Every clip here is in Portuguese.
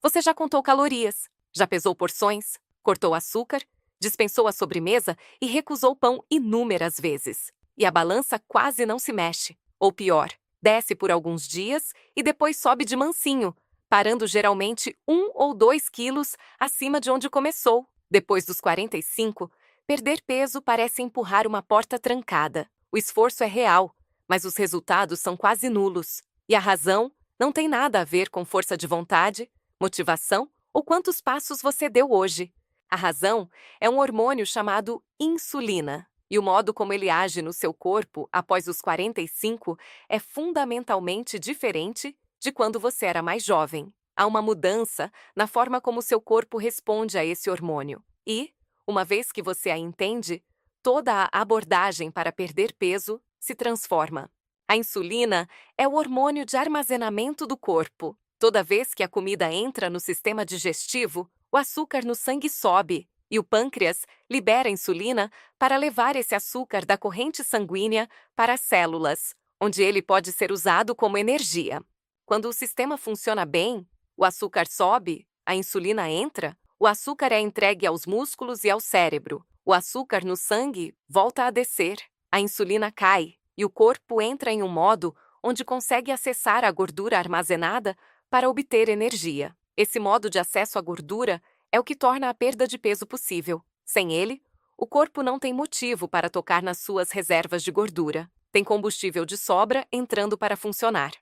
Você já contou calorias, já pesou porções, cortou açúcar, dispensou a sobremesa e recusou pão inúmeras vezes. E a balança quase não se mexe. Ou pior, desce por alguns dias e depois sobe de mansinho, parando geralmente 1 ou 2 quilos acima de onde começou. Depois dos 45, perder peso parece empurrar uma porta trancada. O esforço é real, mas os resultados são quase nulos. E a razão não tem nada a ver com força de vontade, motivação ou quantos passos você deu hoje. A razão é um hormônio chamado insulina. E o modo como ele age no seu corpo após os 45 é fundamentalmente diferente de quando você era mais jovem. Há uma mudança na forma como seu corpo responde a esse hormônio. E, uma vez que você a entende, toda a abordagem para perder peso se transforma. A insulina é o hormônio de armazenamento do corpo. Toda vez que a comida entra no sistema digestivo, o açúcar no sangue sobe e o pâncreas libera insulina para levar esse açúcar da corrente sanguínea para as células, onde ele pode ser usado como energia. Quando o sistema funciona bem, o açúcar sobe, a insulina entra, o açúcar é entregue aos músculos e ao cérebro. O açúcar no sangue volta a descer, a insulina cai e o corpo entra em um modo onde consegue acessar a gordura armazenada para obter energia. Esse modo de acesso à gordura é o que torna a perda de peso possível. Sem ele, o corpo não tem motivo para tocar nas suas reservas de gordura. Tem combustível de sobra entrando para funcionar.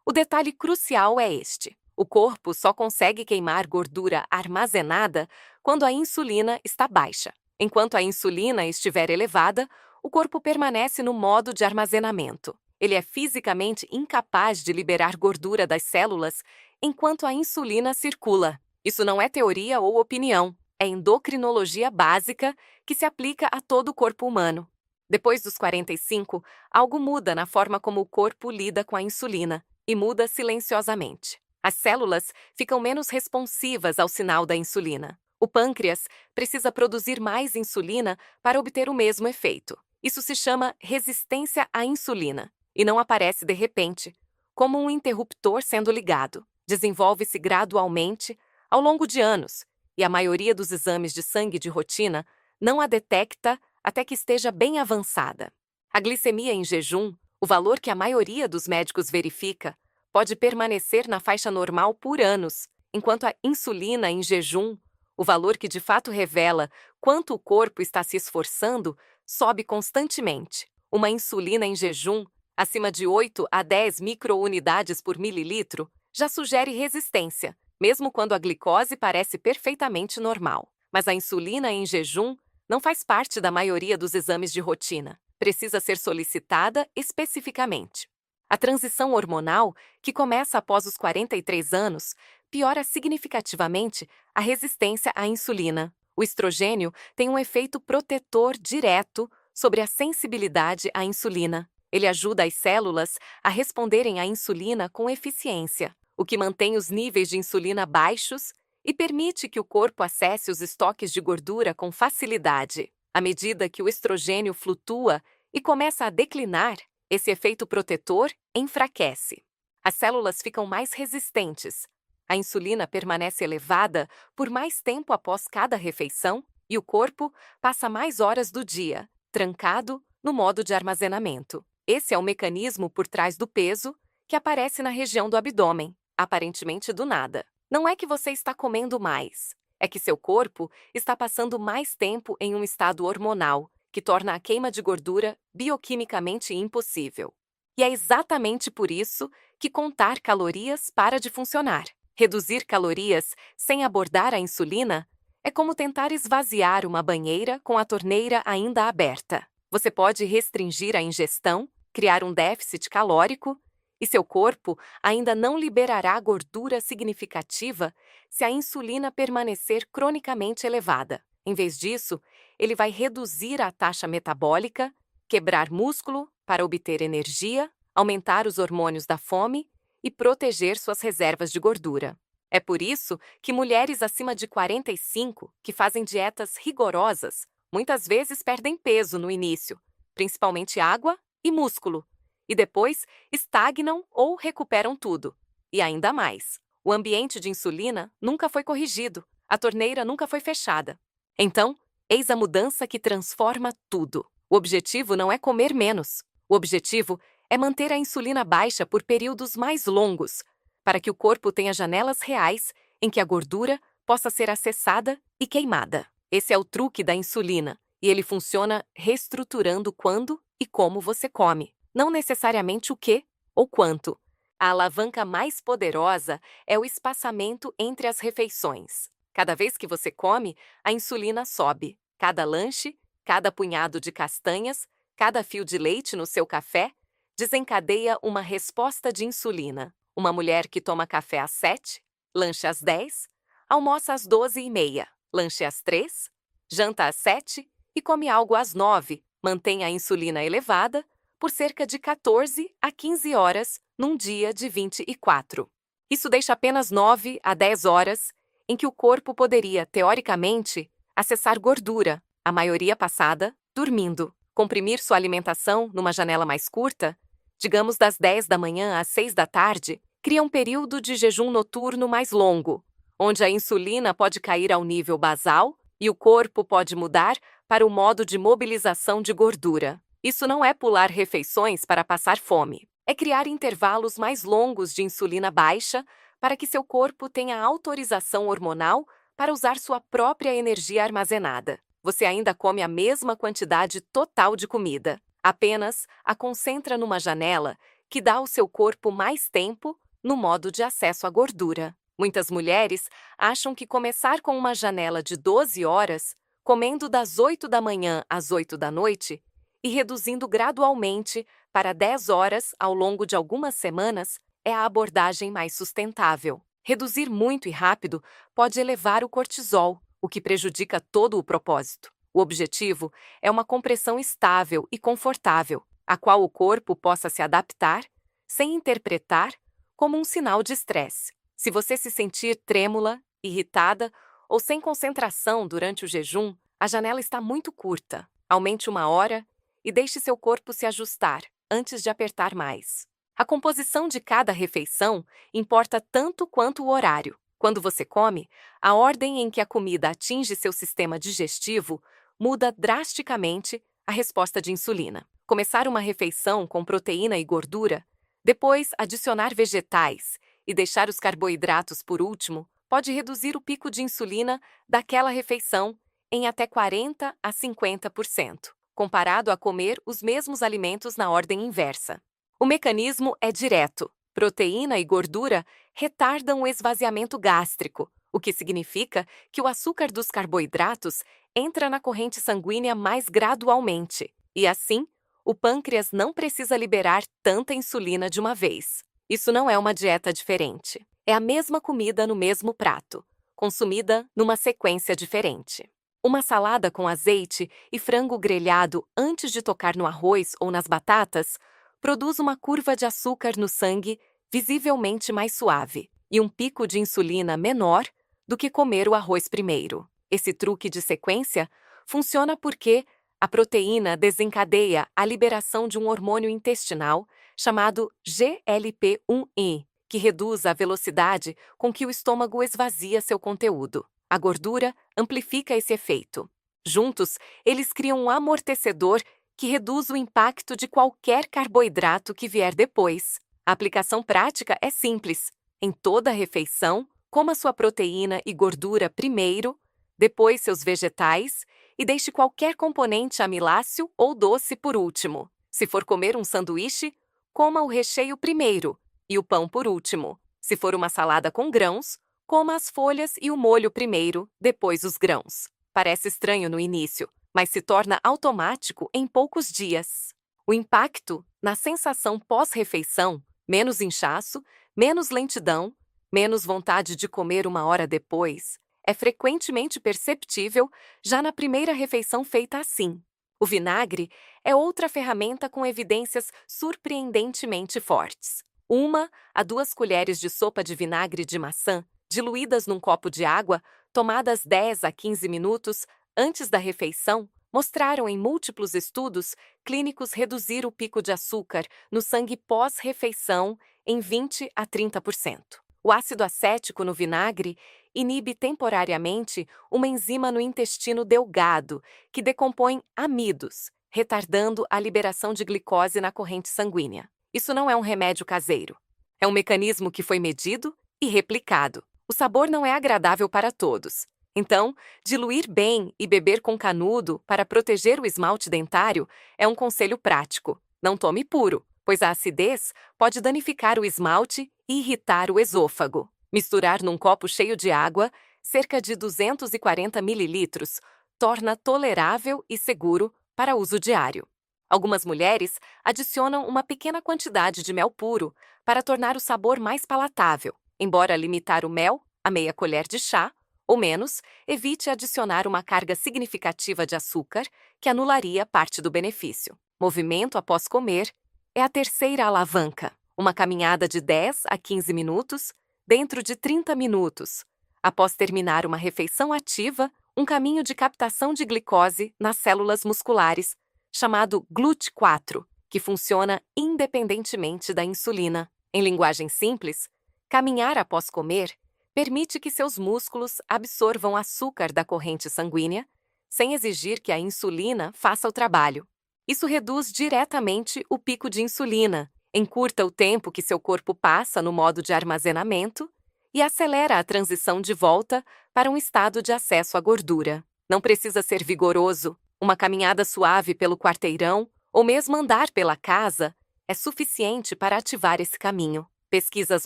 O detalhe crucial é este: o corpo só consegue queimar gordura armazenada quando a insulina está baixa. Enquanto a insulina estiver elevada, o corpo permanece no modo de armazenamento. Ele é fisicamente incapaz de liberar gordura das células enquanto a insulina circula. Isso não é teoria ou opinião, é endocrinologia básica que se aplica a todo o corpo humano. Depois dos 45, algo muda na forma como o corpo lida com a insulina, e muda silenciosamente. As células ficam menos responsivas ao sinal da insulina. O pâncreas precisa produzir mais insulina para obter o mesmo efeito. Isso se chama resistência à insulina e não aparece de repente, como um interruptor sendo ligado. Desenvolve-se gradualmente ao longo de anos e a maioria dos exames de sangue de rotina não a detecta até que esteja bem avançada. A glicemia em jejum, o valor que a maioria dos médicos verifica, pode permanecer na faixa normal por anos, enquanto a insulina em jejum, o valor que de fato revela quanto o corpo está se esforçando, sobe constantemente. Uma insulina em jejum, acima de 8 a 10 microunidades por mililitro, já sugere resistência, mesmo quando a glicose parece perfeitamente normal. Mas a insulina em jejum não faz parte da maioria dos exames de rotina. Precisa ser solicitada especificamente. A transição hormonal, que começa após os 43 anos, piora significativamente a resistência à insulina. O estrogênio tem um efeito protetor direto sobre a sensibilidade à insulina. Ele ajuda as células a responderem à insulina com eficiência, o que mantém os níveis de insulina baixos e permite que o corpo acesse os estoques de gordura com facilidade. À medida que o estrogênio flutua e começa a declinar, esse efeito protetor enfraquece. As células ficam mais resistentes. A insulina permanece elevada por mais tempo após cada refeição e o corpo passa mais horas do dia, trancado no modo de armazenamento. Esse é o mecanismo por trás do peso que aparece na região do abdômen, aparentemente do nada. Não é que você está comendo mais, é que seu corpo está passando mais tempo em um estado hormonal, que torna a queima de gordura bioquimicamente impossível. E é exatamente por isso que contar calorias para de funcionar. Reduzir calorias sem abordar a insulina é como tentar esvaziar uma banheira com a torneira ainda aberta. Você pode restringir a ingestão, criar um déficit calórico, e seu corpo ainda não liberará gordura significativa se a insulina permanecer cronicamente elevada. Em vez disso, ele vai reduzir a taxa metabólica, quebrar músculo para obter energia, aumentar os hormônios da fome e proteger suas reservas de gordura. É por isso que mulheres acima de 45, que fazem dietas rigorosas, muitas vezes perdem peso no início, principalmente água e músculo, e depois estagnam ou recuperam tudo. E ainda mais, O ambiente de insulina nunca foi corrigido, a torneira nunca foi fechada. Então, eis a mudança que transforma tudo. O objetivo não é comer menos. O objetivo é manter a insulina baixa por períodos mais longos, para que o corpo tenha janelas reais em que a gordura possa ser acessada e queimada. Esse é o truque da insulina, e ele funciona reestruturando quando e como você come, não necessariamente o que ou quanto. A alavanca mais poderosa é o espaçamento entre as refeições. Cada vez que você come, a insulina sobe. Cada lanche, cada punhado de castanhas, cada fio de leite no seu café desencadeia uma resposta de insulina. Uma mulher que toma café às 7, lanche às 10, almoça às 12h30, lanche às 3, janta às 7 e come algo às 9, mantém a insulina elevada por cerca de 14 a 15 horas num dia de 24. Isso deixa apenas 9 a 10 horas em que o corpo poderia, teoricamente, acessar gordura, a maioria passada dormindo. Comprimir sua alimentação numa janela mais curta, digamos das 10 da manhã às 6 da tarde, cria um período de jejum noturno mais longo, onde a insulina pode cair ao nível basal e o corpo pode mudar para o modo de mobilização de gordura. Isso não é pular refeições para passar fome. É criar intervalos mais longos de insulina baixa para que seu corpo tenha autorização hormonal para usar sua própria energia armazenada. Você ainda come a mesma quantidade total de comida, apenas a concentra numa janela que dá ao seu corpo mais tempo no modo de acesso à gordura. Muitas mulheres acham que começar com uma janela de 12 horas, comendo das 8 da manhã às 8 da noite, e reduzindo gradualmente para 10 horas ao longo de algumas semanas, é a abordagem mais sustentável. Reduzir muito e rápido pode elevar o cortisol, o que prejudica todo o propósito. O objetivo é uma compressão estável e confortável, a qual o corpo possa se adaptar, sem interpretar como um sinal de estresse. Se você se sentir trêmula, irritada ou sem concentração durante o jejum, a janela está muito curta. Aumente 1 hora e deixe seu corpo se ajustar antes de apertar mais. A composição de cada refeição importa tanto quanto o horário. Quando você come, a ordem em que a comida atinge seu sistema digestivo muda drasticamente a resposta de insulina. Começar uma refeição com proteína e gordura, depois adicionar vegetais e deixar os carboidratos por último, pode reduzir o pico de insulina daquela refeição em até 40 a 50%, comparado a comer os mesmos alimentos na ordem inversa. O mecanismo é direto. Proteína e gordura retardam o esvaziamento gástrico, o que significa que o açúcar dos carboidratos entra na corrente sanguínea mais gradualmente, e assim, o pâncreas não precisa liberar tanta insulina de uma vez. Isso não é uma dieta diferente. É a mesma comida no mesmo prato, consumida numa sequência diferente. Uma salada com azeite e frango grelhado antes de tocar no arroz ou nas batatas produz uma curva de açúcar no sangue visivelmente mais suave e um pico de insulina menor do que comer o arroz primeiro. Esse truque de sequência funciona porque a proteína desencadeia a liberação de um hormônio intestinal chamado GLP-1E, que reduz a velocidade com que o estômago esvazia seu conteúdo. A gordura amplifica esse efeito. Juntos, eles criam um amortecedor que reduz o impacto de qualquer carboidrato que vier depois. A aplicação prática é simples. Em toda refeição, coma sua proteína e gordura primeiro, depois seus vegetais e deixe qualquer componente amiláceo ou doce por último. Se for comer um sanduíche, coma o recheio primeiro e o pão por último. Se for uma salada com grãos, coma as folhas e o molho primeiro, depois os grãos. Parece estranho no início, mas se torna automático em poucos dias. O impacto na sensação pós-refeição, menos inchaço, menos lentidão, menos vontade de comer 1 hora depois, é frequentemente perceptível já na primeira refeição feita assim. O vinagre é outra ferramenta com evidências surpreendentemente fortes. 1 a 2 colheres de sopa de vinagre de maçã, diluídas num copo de água, tomadas 10 a 15 minutos antes da refeição, mostraram em múltiplos estudos clínicos reduzir o pico de açúcar no sangue pós-refeição em 20 a 30%. O ácido acético no vinagre inibe temporariamente uma enzima no intestino delgado, que decompõe amidos, retardando a liberação de glicose na corrente sanguínea. Isso não é um remédio caseiro. É um mecanismo que foi medido e replicado. O sabor não é agradável para todos. Então, diluir bem e beber com canudo para proteger o esmalte dentário é um conselho prático. Não tome puro, pois a acidez pode danificar o esmalte e irritar o esôfago. Misturar num copo cheio de água, cerca de 240 mililitros, torna tolerável e seguro para uso diário. Algumas mulheres adicionam uma pequena quantidade de mel puro para tornar o sabor mais palatável. Embora limitar o mel a meia colher de chá, ou menos, evite adicionar uma carga significativa de açúcar que anularia parte do benefício. Movimento após comer é a terceira alavanca. Uma caminhada de 10 a 15 minutos, dentro de 30 minutos. Após terminar uma refeição ativa, um caminho de captação de glicose nas células musculares, chamado GLUT4, que funciona independentemente da insulina. Em linguagem simples, caminhar após comer permite que seus músculos absorvam açúcar da corrente sanguínea, sem exigir que a insulina faça o trabalho. Isso reduz diretamente o pico de insulina, encurta o tempo que seu corpo passa no modo de armazenamento e acelera a transição de volta para um estado de acesso à gordura. Não precisa ser vigoroso. Uma caminhada suave pelo quarteirão ou mesmo andar pela casa é suficiente para ativar esse caminho. Pesquisas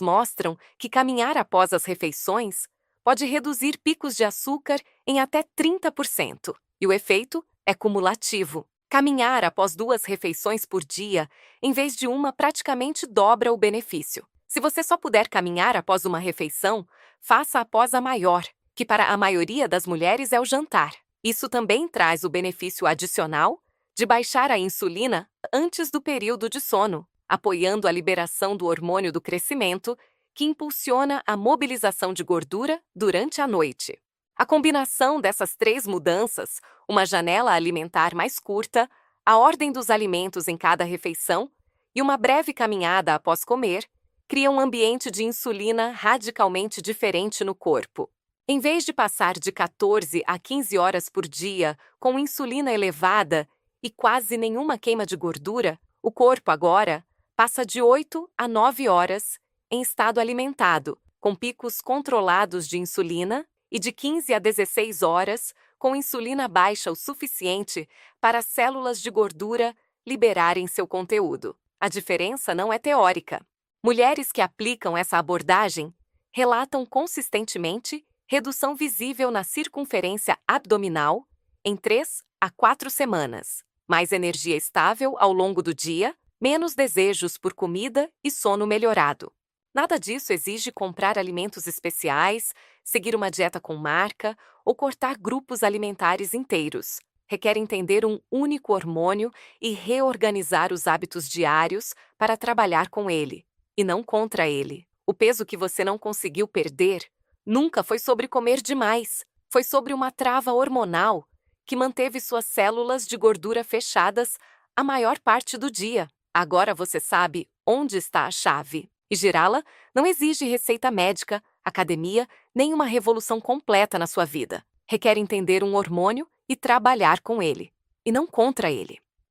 mostram que caminhar após as refeições pode reduzir picos de açúcar em até 30%, e o efeito é cumulativo. Caminhar após 2 refeições por dia, em vez de uma, praticamente dobra o benefício. Se você só puder caminhar após uma refeição, faça após a maior, que para a maioria das mulheres é o jantar. Isso também traz o benefício adicional de baixar a insulina antes do período de sono, apoiando a liberação do hormônio do crescimento, que impulsiona a mobilização de gordura durante a noite. A combinação dessas 3 mudanças, uma janela alimentar mais curta, a ordem dos alimentos em cada refeição e uma breve caminhada após comer, cria um ambiente de insulina radicalmente diferente no corpo. Em vez de passar de 14 a 15 horas por dia com insulina elevada e quase nenhuma queima de gordura, o corpo agora passa de 8 a 9 horas em estado alimentado, com picos controlados de insulina, e de 15 a 16 horas com insulina baixa o suficiente para as células de gordura liberarem seu conteúdo. A diferença não é teórica. Mulheres que aplicam essa abordagem relatam consistentemente redução visível na circunferência abdominal em 3 a 4 semanas, mais energia estável ao longo do dia, menos desejos por comida e sono melhorado. Nada disso exige comprar alimentos especiais, seguir uma dieta com marca ou cortar grupos alimentares inteiros. Requer entender um único hormônio e reorganizar os hábitos diários para trabalhar com ele, e não contra ele. O peso que você não conseguiu perder nunca foi sobre comer demais, foi sobre uma trava hormonal que manteve suas células de gordura fechadas a maior parte do dia. Agora você sabe onde está a chave. E girá-la não exige receita médica, academia, nem uma revolução completa na sua vida. Requer entender um hormônio e trabalhar com ele, e não contra ele.